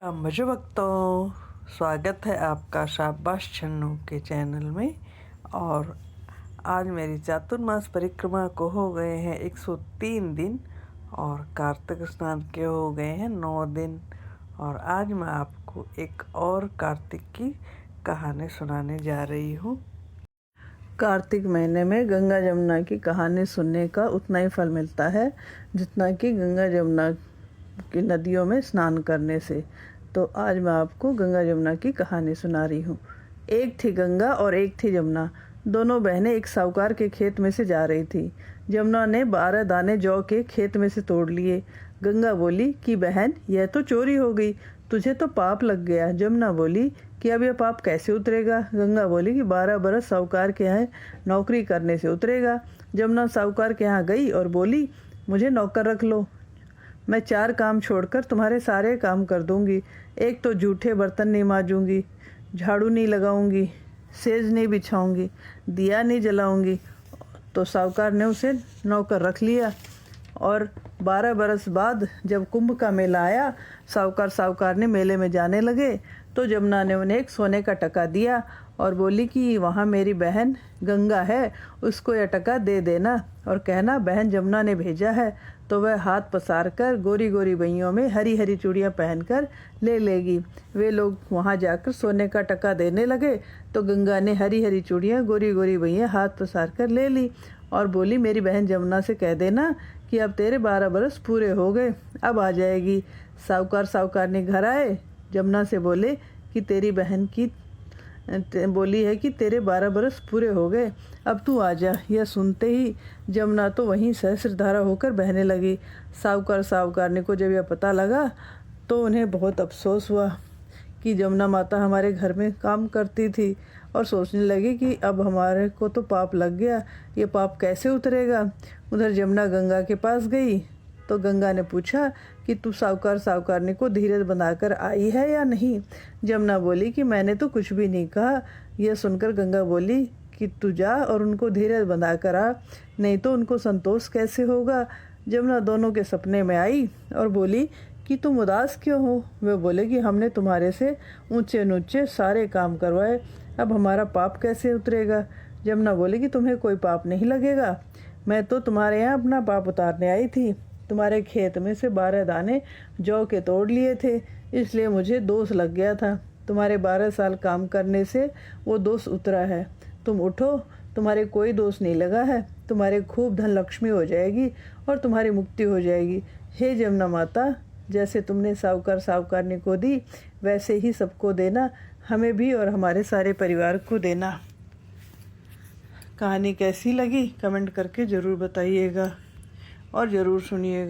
मुझे भक्तों, स्वागत है आपका शाबाश छन्नू के चैनल में। और आज मेरी चातुर्मास परिक्रमा को हो गए हैं 103 दिन और कार्तिक स्नान के हो गए हैं 9 दिन। और आज मैं आपको एक और कार्तिक की कहानी सुनाने जा रही हूँ। कार्तिक महीने में गंगा जमुना की कहानी सुनने का उतना ही फल मिलता है जितना कि गंगा जमुना की नदियों में स्नान करने से। तो आज मैं आपको गंगा जमुना की कहानी सुना रही हूँ। एक थी गंगा और एक थी जमुना। दोनों बहनें एक साहूकार के खेत में से जा रही थी। जमुना ने 12 दाने जौ के खेत में से तोड़ लिए। गंगा बोली कि बहन, यह तो चोरी हो गई, तुझे तो पाप लग गया। जमुना बोली कि अब यह पाप कैसे उतरेगा। गंगा बोली कि 12 बरस साहूकार के यहाँ नौकरी करने से उतरेगा। जमुना साहूकार के यहाँ गई और बोली, मुझे नौकर रख लो, मैं 4 काम छोड़कर तुम्हारे सारे काम कर दूंगी। एक तो जूठे बर्तन नहीं मांजूंगी, झाड़ू नहीं लगाऊंगी, सेज नहीं बिछाऊंगी, दिया नहीं जलाऊंगी। तो साहूकार ने उसे नौकर रख लिया। और 12 बरस बाद जब कुंभ का मेला आया, साहूकार ने मेले में जाने लगे तो जमुना ने उन्हें एक सोने का टका दिया और बोली कि वहाँ मेरी बहन गंगा है, उसको यह टका दे देना और कहना बहन जमुना ने भेजा है। तो वह हाथ पसार कर गोरी गोरी बइयों में हरी हरी चूड़ियाँ पहनकर ले लेगी। वे लोग वहाँ जाकर सोने का टका देने लगे तो गंगा ने हरी हरी चूड़ियाँ गोरी गोरी बइयाँ हाथ पसार कर ले ली और बोली, मेरी बहन जमुना से कह देना कि अब तेरे 12 बरस पूरे हो गए, अब आ जाएगी। साहूकार ने घर आए, जमुना से बोले कि तेरी बहन की बोली है कि तेरे 12 बरस पूरे हो गए, अब तू आ जा। यह सुनते ही जमुना तो वहीं सहस्त्रधारा होकर बहने लगी। साहूकार को जब यह पता लगा तो उन्हें बहुत अफसोस हुआ कि जमुना माता हमारे घर में काम करती थी और सोचने लगी कि अब हमारे को तो पाप लग गया, ये पाप कैसे उतरेगा। उधर जमुना गंगा के पास गई तो गंगा ने पूछा कि तू साहूकार को धीरज बनाकर आई है या नहीं। जमुना बोली कि मैंने तो कुछ भी नहीं कहा। यह सुनकर गंगा बोली कि तू जा और उनको धीरज बनाकर आ, नहीं तो उनको संतोष कैसे होगा। जमुना दोनों के सपने में आई और बोली कि तुम उदास क्यों हो। वे बोले कि हमने तुम्हारे से ऊंचे नीचे सारे काम करवाए, अब हमारा पाप कैसे उतरेगा। जमुना बोली कि तुम्हें कोई पाप नहीं लगेगा, मैं तो तुम्हारे यहाँ अपना पाप उतारने आई थी। तुम्हारे खेत में से 12 दाने जौ के तोड़ लिए थे, इसलिए मुझे दोष लग गया था। तुम्हारे 12 साल काम करने से वो दोष उतरा है। तुम उठो, तुम्हारे कोई दोष नहीं लगा है, तुम्हारे खूब धन लक्ष्मी हो जाएगी और तुम्हारी मुक्ति हो जाएगी। हे जमुना माता, जैसे तुमने साहूकार को दी वैसे ही सबको देना, हमें भी और हमारे सारे परिवार को देना। कहानी कैसी लगी कमेंट करके ज़रूर बताइएगा और ज़रूर सुनिएगा।